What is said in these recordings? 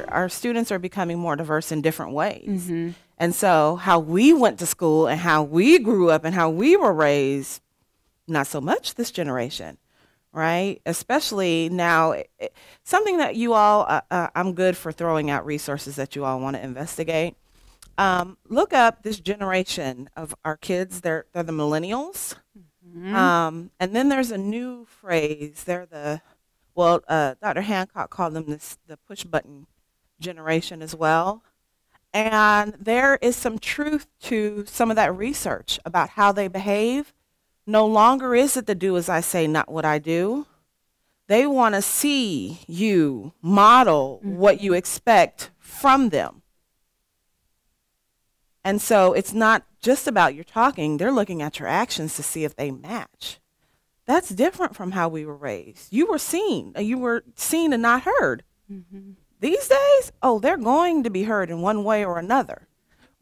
our students are becoming more diverse in different ways. And so how we went to school and how we grew up and how we were raised, not so much this generation, right? Especially now, something that you all, I'm good for throwing out resources that you all want to investigate. Look up this generation of our kids. They're the millennials. And then there's a new phrase. Dr. Hancock called them the push button generation as well. And there is some truth to some of that research about how they behave. No longer is it the do as I say, not what I do. They want to see you model what you expect from them. And so it's not just about your talking. They're looking at your actions to see if they match. That's different from how we were raised. You were seen and not heard. These days, they're going to be heard in one way or another,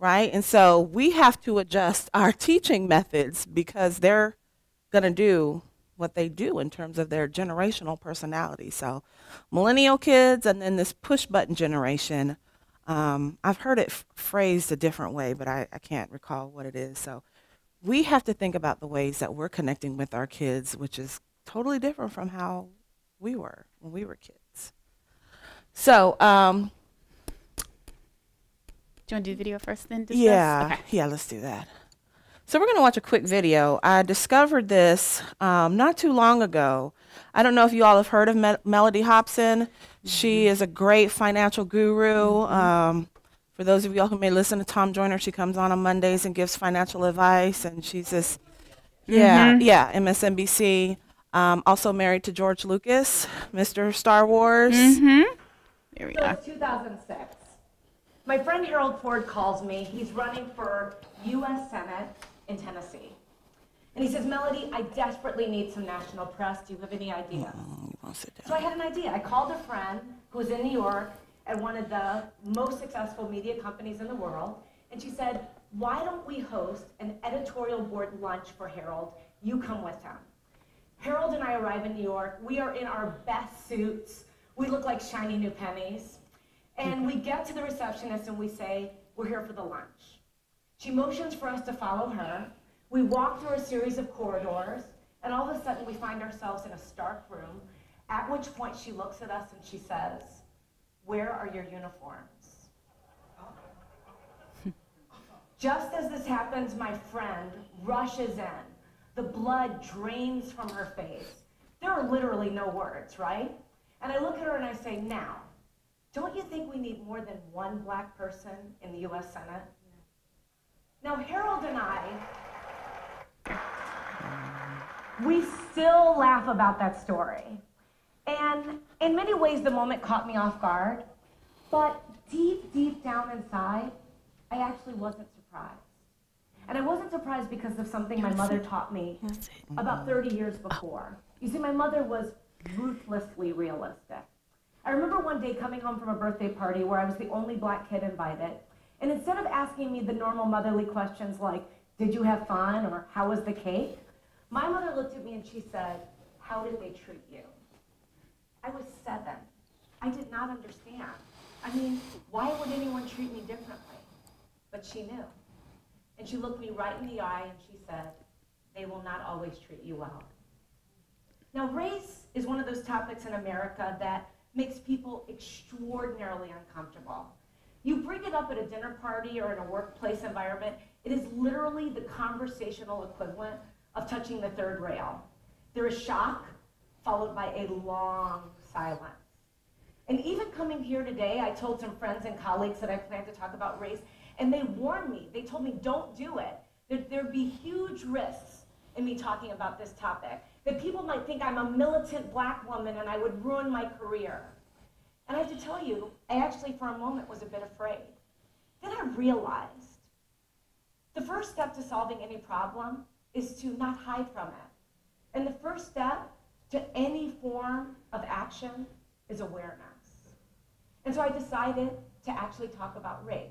right? And so we have to adjust our teaching methods because they're going to do what they do in terms of their generational personality. So millennial kids and then this push button generation, I've heard it phrased a different way, but I can't recall what it is. So we have to think about the ways that we're connecting with our kids, which is totally different from how we were when we were kids. So, do you want to do the video first then? Yeah, let's do that. So we're going to watch a quick video. I discovered this not too long ago. I don't know if you all have heard of Melody Hobson. She is a great financial guru. For those of y'all who may listen to Tom Joyner, she comes on Mondays and gives financial advice, and she's this, MSNBC. Also married to George Lucas, Mr. Star Wars. There we go. 2006. My friend Harold Ford calls me. He's running for U.S. Senate in Tennessee. And he says, Melody, I desperately need some national press. Do you have any ideas? So I had an idea. I called a friend who was in New York at one of the most successful media companies in the world. And she said, why don't we host an editorial board lunch for Harold? You come with him. Harold and I arrive in New York. We are in our best suits. We look like shiny new pennies. And we get to the receptionist and we say, we're here for the lunch. She motions for us to follow her. We walk through a series of corridors, and all of a sudden we find ourselves in a stark room, at which point she looks at us and she says, where are your uniforms? Just as this happens, my friend rushes in. The blood drains from her face. There are literally no words, right? And I look at her and I say, now, don't you think we need more than one black person in the U.S. Senate? Now, Harold and I, we still laugh about that story. And in many ways, the moment caught me off guard. But deep, deep down inside, I actually wasn't surprised. And I wasn't surprised because of something my mother taught me about 30 years before. You see, my mother was ruthlessly realistic. I remember one day coming home from a birthday party where I was the only black kid invited, and instead of asking me the normal motherly questions like, did you have fun, or how was the cake, my mother looked at me and she said, how did they treat you? I was 7. I did not understand. I mean, why would anyone treat me differently? But she knew. And she looked me right in the eye and she said, they will not always treat you well. Now, race is one of those topics in America that makes people extraordinarily uncomfortable. You bring it up at a dinner party or in a workplace environment, it is literally the conversational equivalent of touching the third rail. There is shock, followed by a long silence. And even coming here today, I told some friends and colleagues that I plan to talk about race, and they warned me. They told me, don't do it. There'd be huge risks in me talking about this topic. That people might think I'm a militant black woman and I would ruin my career. And I have to tell you, I actually for a moment was a bit afraid. Then I realized the first step to solving any problem is to not hide from it. And the first step to any form of action is awareness. And so I decided to actually talk about race.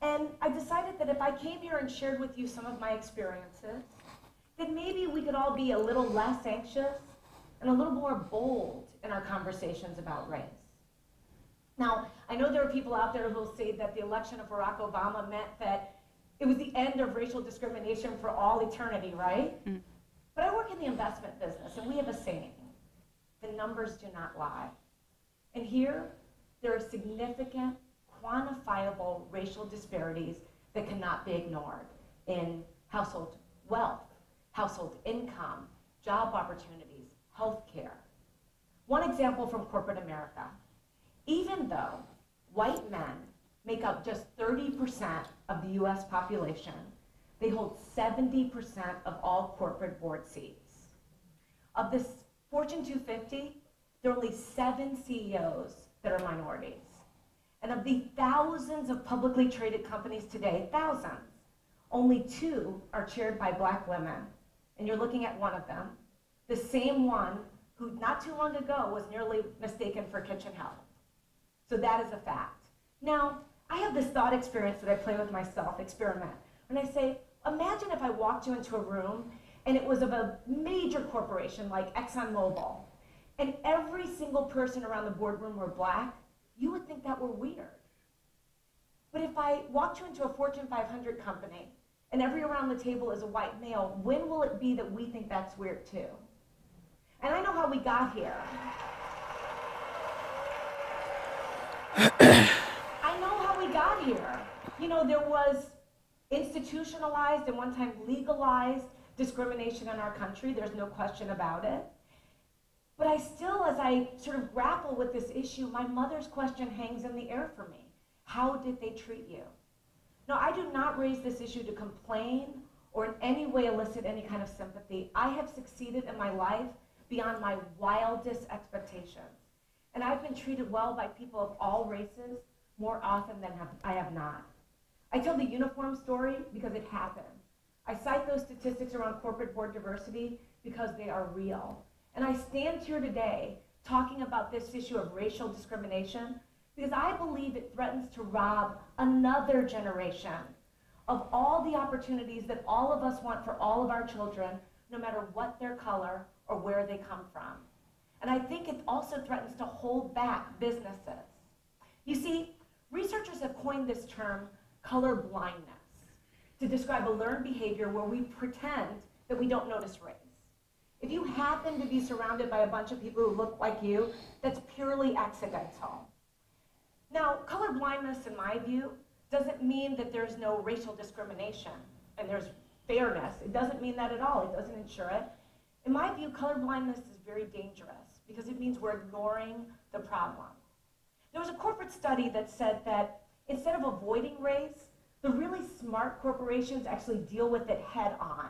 And I decided that if I came here and shared with you some of my experiences, then maybe we could all be a little less anxious and a little more bold in our conversations about race. Now, I know there are people out there who will say that the election of Barack Obama meant that it was the end of racial discrimination for all eternity, right? Mm. But I work in the investment business, and we have a saying: the numbers do not lie. And here, there are significant, quantifiable racial disparities that cannot be ignored in household wealth, household income, job opportunities, healthcare. One example from corporate America: even though white men make up just 30% of the US population, they hold 70% of all corporate board seats. Of this Fortune 250, there are only 7 CEOs that are minorities. And of the thousands of publicly traded companies today, thousands, only 2 are chaired by Black women. And you're looking at one of them, the same one who not too long ago was nearly mistaken for kitchen help. So that is a fact. Now, I have this thought experience that I play with myself, experiment. When I say, imagine if I walked you into a room and it was of a major corporation like ExxonMobil, and every single person around the boardroom were Black, you would think that were weird. But if I walked you into a Fortune 500 company and every around the table is a white male, when will it be that we think that's weird too? And I know how we got here. I know how we got here. You know, there was institutionalized and one time legalized discrimination in our country. There's no question about it. But I still, as I sort of grapple with this issue, my mother's question hangs in the air for me. How did they treat you? Now, I do not raise this issue to complain or in any way elicit any kind of sympathy. I have succeeded in my life beyond my wildest expectations. And I've been treated well by people of all races more often than I have not. I tell the uniform story because it happened. I cite those statistics around corporate board diversity because they are real. And I stand here today talking about this issue of racial discrimination because I believe it threatens to rob another generation of all the opportunities that all of us want for all of our children, no matter what their color or where they come from. And I think it also threatens to hold back businesses. You see, researchers have coined this term colorblindness to describe a learned behavior where we pretend that we don't notice race. If you happen to be surrounded by a bunch of people who look like you, that's purely accidental. Now, colorblindness, in my view, doesn't mean that there's no racial discrimination and there's fairness. It doesn't mean that at all. It doesn't ensure it. In my view, colorblindness is very dangerous because it means we're ignoring the problem. There was a corporate study that said that instead of avoiding race, the really smart corporations actually deal with it head on.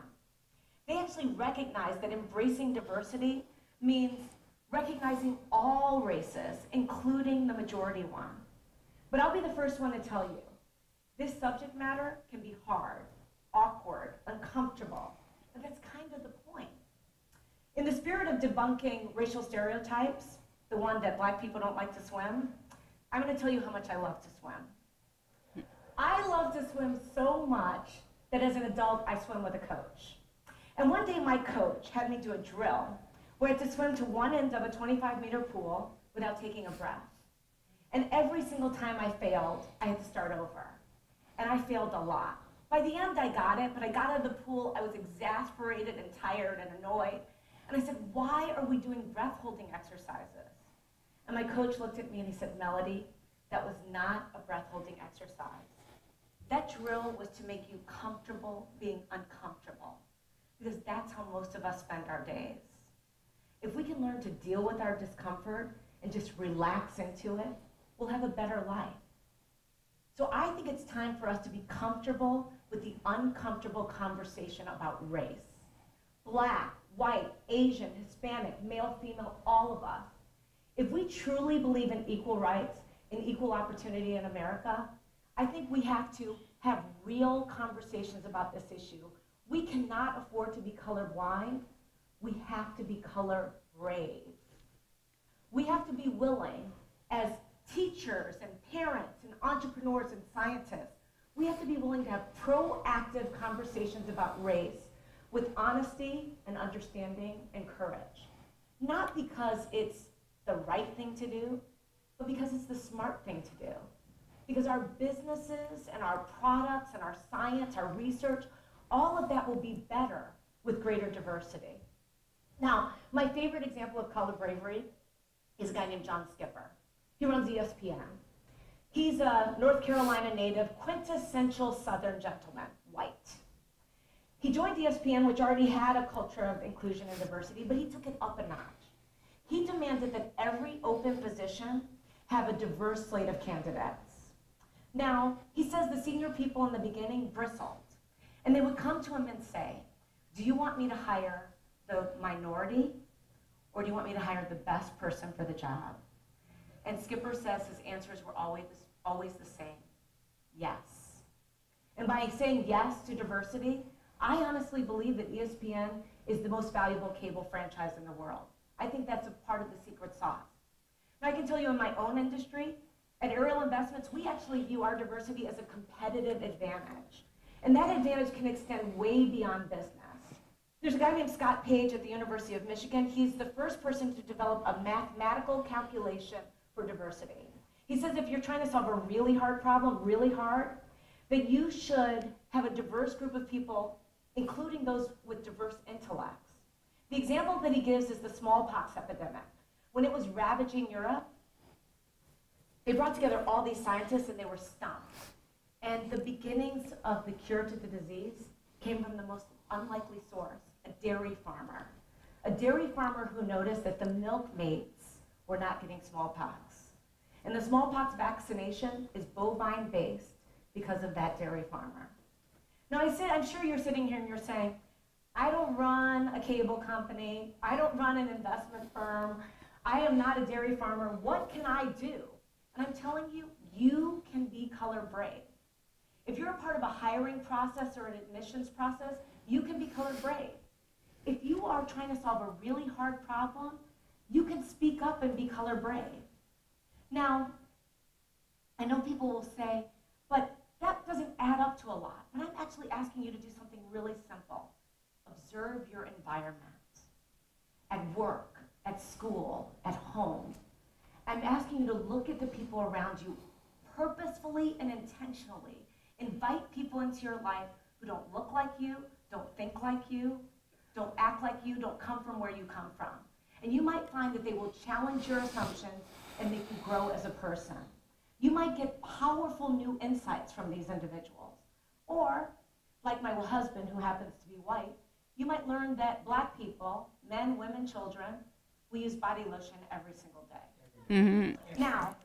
They actually recognize that embracing diversity means recognizing all races, including the majority one. But I'll be the first one to tell you, this subject matter can be hard, awkward, uncomfortable, and that's kind of the point. In the spirit of debunking racial stereotypes, the one that Black people don't like to swim, I'm going to tell you how much I love to swim. I love to swim so much that as an adult, I swim with a coach. And one day my coach had me do a drill where I had to swim to one end of a 25-meter pool without taking a breath. And every single time I failed, I had to start over. And I failed a lot. By the end, I got it, but I got out of the pool, I was exasperated and tired and annoyed. And I said, why are we doing breath-holding exercises? And my coach looked at me and he said, Melody, that was not a breath-holding exercise. That drill was to make you comfortable being uncomfortable, because that's how most of us spend our days. If we can learn to deal with our discomfort and just relax into it, we'll have a better life. So I think it's time for us to be comfortable with the uncomfortable conversation about race. Black, white, Asian, Hispanic, male, female, all of us. If we truly believe in equal rights and equal opportunity in America, I think we have to have real conversations about this issue. We cannot afford to be colorblind. We have to be color brave. We have to be willing, as teachers and parents and entrepreneurs and scientists, we have to be willing to have proactive conversations about race with honesty and understanding and courage. Not because it's the right thing to do, but because it's the smart thing to do. Because our businesses and our products and our science, our research, all of that will be better with greater diversity. Now, my favorite example of color bravery is a guy named John Skipper. He runs ESPN. He's a North Carolina native, quintessential Southern gentleman, white. He joined ESPN, which already had a culture of inclusion and diversity, but he took it up a notch. He demanded that every open position have a diverse slate of candidates. Now, he says the senior people in the beginning bristled, and they would come to him and say, do you want me to hire the minority, or do you want me to hire the best person for the job? And Skipper says his answers were always the same, yes. And by saying yes to diversity, I honestly believe that ESPN is the most valuable cable franchise in the world. I think that's a part of the secret sauce. Now, I can tell you in my own industry, at Ariel Investments, we actually view our diversity as a competitive advantage. And that advantage can extend way beyond business. There's a guy named Scott Page at the University of Michigan. He's the first person to develop a mathematical calculation for diversity. He says if you're trying to solve a really hard problem, really hard, that you should have a diverse group of people, including those with diverse intellects. The example that he gives is the smallpox epidemic. When it was ravaging Europe, they brought together all these scientists and they were stumped. And the beginnings of the cure to the disease came from the most unlikely source, a dairy farmer. A dairy farmer who noticed that the milkmaids were not getting smallpox. And the smallpox vaccination is bovine-based because of that dairy farmer. Now, I'm sure you're sitting here and you're saying, I don't run a cable company, I don't run an investment firm, I am not a dairy farmer, what can I do? And I'm telling you, you can be color brave. If you're a part of a hiring process or an admissions process, you can be color brave. If you are trying to solve a really hard problem, you can speak up and be color brave. Now, I know people will say, but that doesn't add up to a lot. But I'm actually asking you to do something really simple. Observe your environment. At work, at school, at home. I'm asking you to look at the people around you purposefully and intentionally. Invite people into your life who don't look like you, don't think like you, don't act like you, don't come from where you come from. And you might find that they will challenge your assumptions and make you grow as a person. You might get powerful new insights from these individuals. Or, like my husband who happens to be white, you might learn that black people, men, women, children, we use body lotion every single day. Mm-hmm. Now,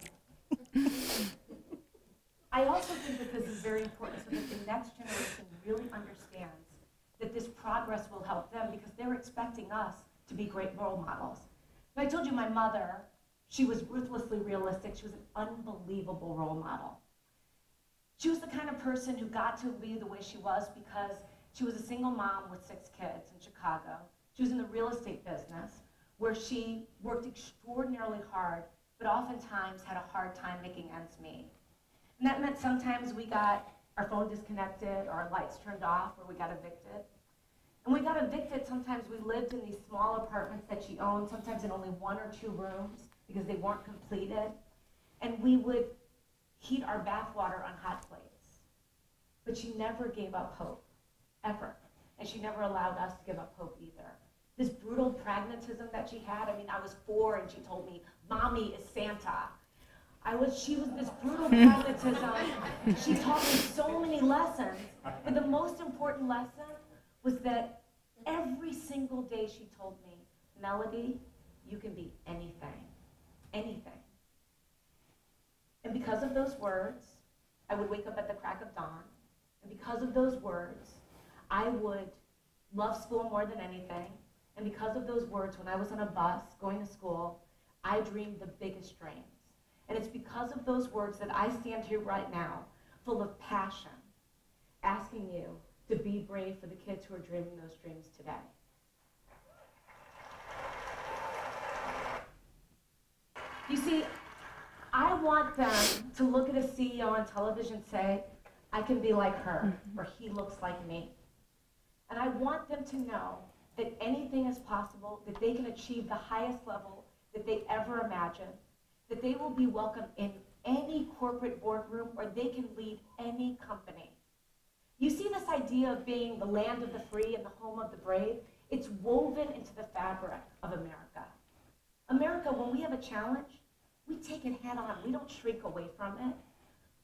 I also think that this is very important so that the next generation really understands that this progress will help them because they're expecting us to be great role models. And I told you my mother, she was ruthlessly realistic. She was an unbelievable role model. She was the kind of person who got to be the way she was because she was a single mom with 6 kids in Chicago. She was in the real estate business where she worked extraordinarily hard, but oftentimes had a hard time making ends meet. And that meant sometimes we got our phone disconnected or our lights turned off or we got evicted. And we got evicted, sometimes we lived in these small apartments that she owned, sometimes in only 1 or 2 rooms because they weren't completed. And we would heat our bath water on hot plates. But she never gave up hope, ever. And she never allowed us to give up hope either. This brutal pragmatism that she had, I mean, I was 4 and she told me, Mommy is Santa. She was this brutal pragmatism. She taught me so many lessons, but the most important lesson was that every single day she told me, Melody, you can be anything, anything. And because of those words, I would wake up at the crack of dawn, and because of those words, I would love school more than anything, and because of those words, when I was on a bus going to school, I dreamed the biggest dreams. And it's because of those words that I stand here right now, full of passion, asking you to be brave for the kids who are dreaming those dreams today. You see, I want them to look at a CEO on television and say, I can be like her, or he looks like me. And I want them to know that anything is possible, that they can achieve the highest level that they ever imagined, that they will be welcome in any corporate boardroom or they can lead any company. You see this idea of being the land of the free and the home of the brave? It's woven into the fabric of America. America, when we have a challenge, we take it head on. We don't shrink away from it.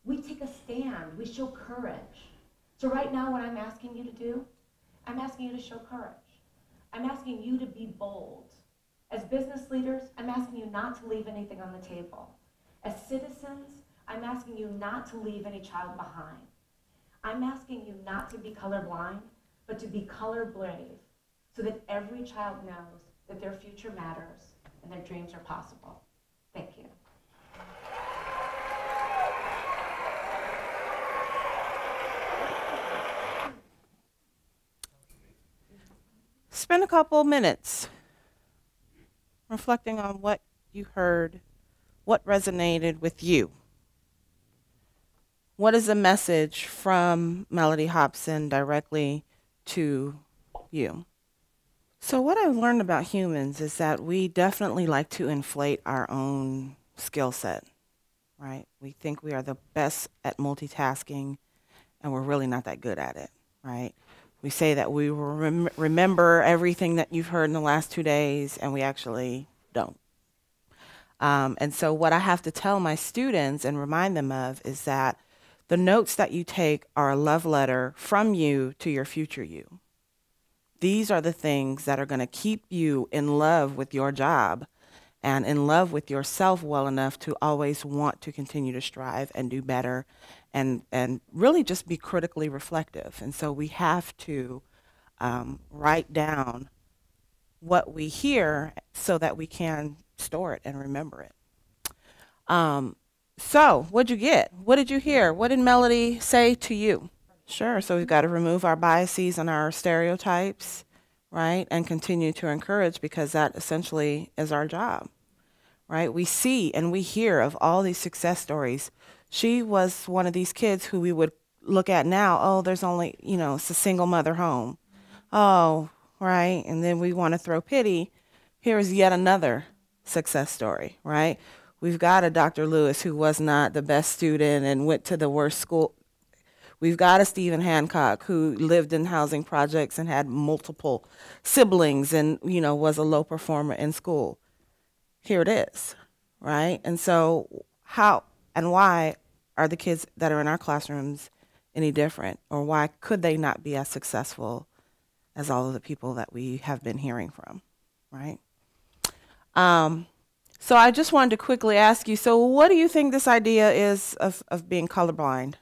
We take a stand. We show courage. So right now, what I'm asking you to do, I'm asking you to show courage. I'm asking you to be bold. As business leaders, I'm asking you not to leave anything on the table. As citizens, I'm asking you not to leave any child behind. I'm asking you not to be colorblind, but to be color brave, so that every child knows that their future matters and their dreams are possible. Thank you. Spend a couple minutes reflecting on what you heard, what resonated with you. What is the message from Melody Hobson directly to you? So what I've learned about humans is that we definitely like to inflate our own skill set, right? We think we are the best at multitasking, and we're really not that good at it, right? We say that we will remember everything that you've heard in the last 2 days, and we actually don't. And so what I have to tell my students and remind them of is that the notes that you take are a love letter from you to your future you. These are the things that are going to keep you in love with your job and in love with yourself well enough to always want to continue to strive and do better and really just be critically reflective. And so we have to write down what we hear so that we can store it and remember it. So what'd you get? What did you hear? What did Melody say to you? Sure. So we've got to remove our biases and our stereotypes, right? And continue to encourage, because that essentially is our job, right? We see and we hear of all these success stories. She was one of these kids who we would look at now. Oh, there's only, it's a single mother home. Oh, right. And then we want to throw pity. Here's yet another success story, right? We've got a Dr. Lewis who was not the best student and went to the worst school. We've got a Stephen Hancock who lived in housing projects and had multiple siblings and, was a low performer in school. Here it is, right? And so how and why are the kids that are in our classrooms any different? Or why could they not be as successful as all of the people that we have been hearing from, right? So I just wanted to quickly ask you, so what do you think this idea is of being colorblind?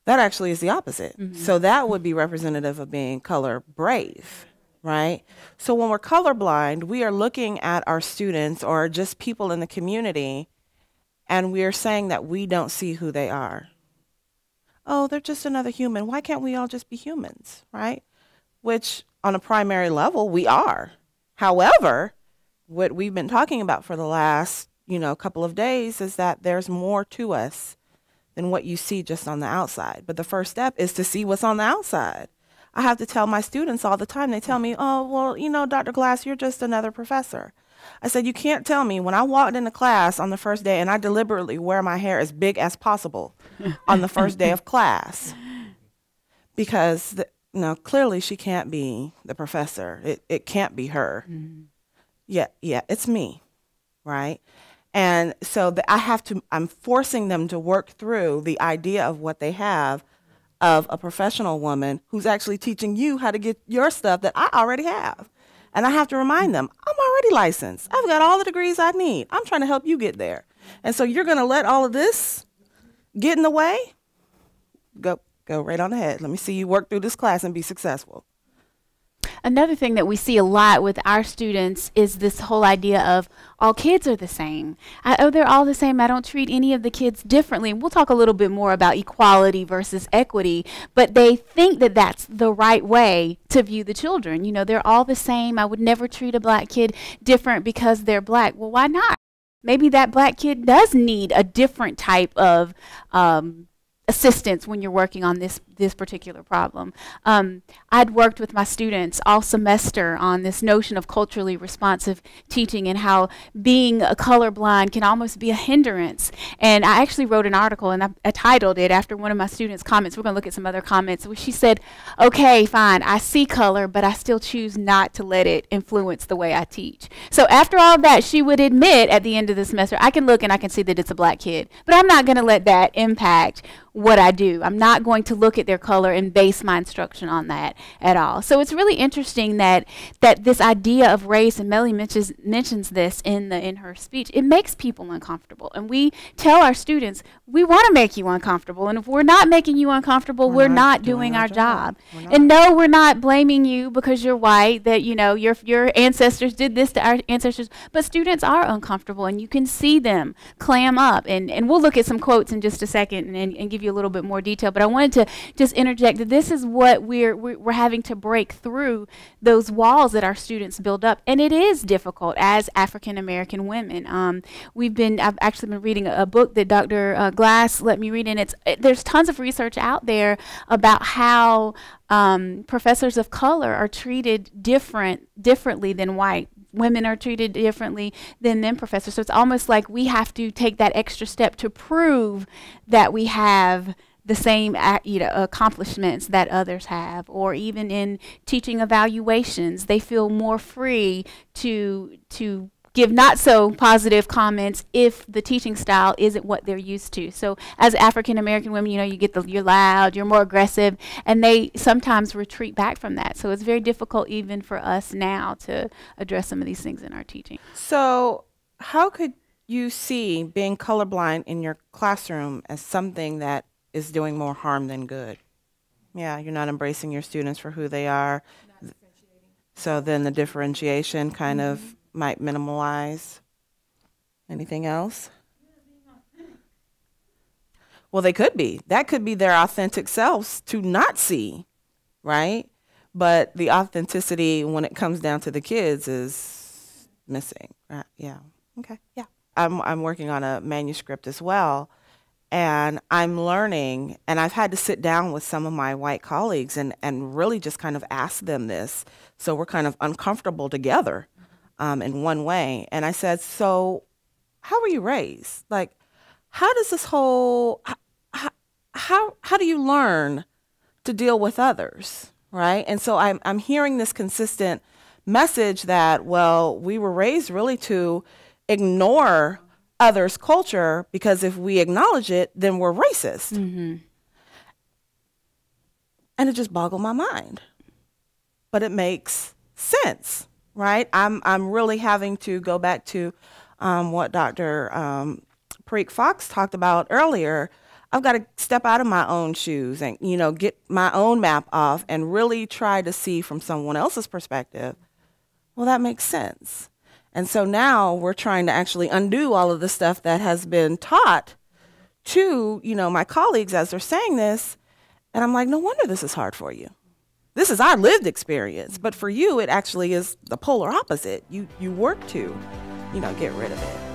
That actually is the opposite. Mm-hmm. So that would be representative of being color brave, right? So when we're colorblind, we are looking at our students or just people in the community, and we are saying that we don't see who they are. Oh, they're just another human. Why can't we all just be humans, right? Which on a primary level, we are. However, what we've been talking about for the last, couple of days is that there's more to us than what you see just on the outside. But the first step is to see what's on the outside. I have to tell my students all the time. They tell me, oh, well, Dr. Glass, you're just another professor. I said, you can't tell me when I walked into class on the first day and I deliberately wear my hair as big as possible on the first day of class. Because, clearly she can't be the professor. It can't be her. Mm-hmm. Yeah, it's me, right? And so I'm forcing them to work through the idea of what they have of a professional woman who's actually teaching you how to get your stuff that I already have. And I have to remind them, I'm already licensed. I've got all the degrees I need. I'm trying to help you get there. And so you're going to let all of this get in the way? Go right on ahead. Let me see you work through this class and be successful. Another thing that we see a lot with our students is this whole idea of all kids are the same. They're all the same. I don't treat any of the kids differently. We'll talk a little bit more about equality versus equity, but they think that that's the right way to view the children. They're all the same. I would never treat a black kid different because they're black. Well, why not? Maybe that black kid does need a different type of assistance when you're working on this this particular problem. I'd worked with my students all semester on this notion of culturally responsive teaching and how being colorblind can almost be a hindrance. And I actually wrote an article, and I titled it after one of my students' comments. We're going to look at some other comments. Where she said, okay, fine, I see color, but I still choose not to let it influence the way I teach. So after all of that, she would admit at the end of the semester, I can look and I can see that it's a black kid, but I'm not going to let that impact what I do. I'm not going to look at their color and base my instruction on that at all. So it's really interesting that this idea of race, and Melly mentions this in her speech, it makes people uncomfortable. And we tell our students, we want to make you uncomfortable. And if we're not making you uncomfortable, we're not doing our job. And no, we're not blaming you because you're white, that your ancestors did this to our ancestors. But students are uncomfortable, and you can see them clam up. And we'll look at some quotes in just a second and give you a little bit more detail, but I wanted to just interject that this is what we're having to break through, those walls that our students build up, and it is difficult as African American women. I've actually been reading a book that Dr. Glass let me read, and there's tons of research out there about how professors of color are treated differently than white. Women are treated differently than them professors. So it's almost like we have to take that extra step to prove that we have the same accomplishments that others have. Or even in teaching evaluations, they feel more free to give not so positive comments if the teaching style isn't what they're used to. So as African American women, you get you're loud, you're more aggressive, and they sometimes retreat back from that. So it's very difficult even for us now to address some of these things in our teaching. So how could you see being colorblind in your classroom as something that is doing more harm than good? Yeah, you're not embracing your students for who they are. Not differentiating. So then the differentiation kind of might minimalize. Anything else? Well, they could be. That could be their authentic selves to not see, right? But the authenticity when it comes down to the kids is missing, right? Yeah. Okay. Yeah. I'm working on a manuscript as well, and I'm learning, and I've had to sit down with some of my white colleagues and really just kind of ask them this. So we're kind of uncomfortable together. In one way. And I said, so how were you raised? Like, how does this whole, how do you learn to deal with others, right? And so I'm hearing this consistent message that, well, we were raised really to ignore others' culture, because if we acknowledge it, then we're racist. Mm-hmm. And it just boggled my mind. But it makes sense. Right, I'm really having to go back to what Dr. Preek Fox talked about earlier. I've got to step out of my own shoes and get my own map off and really try to see from someone else's perspective. Well, that makes sense. And so now we're trying to actually undo all of the stuff that has been taught to my colleagues as they're saying this, and I'm like, no wonder this is hard for you. This is our lived experience, but for you, it actually is the polar opposite. You work to, get rid of it.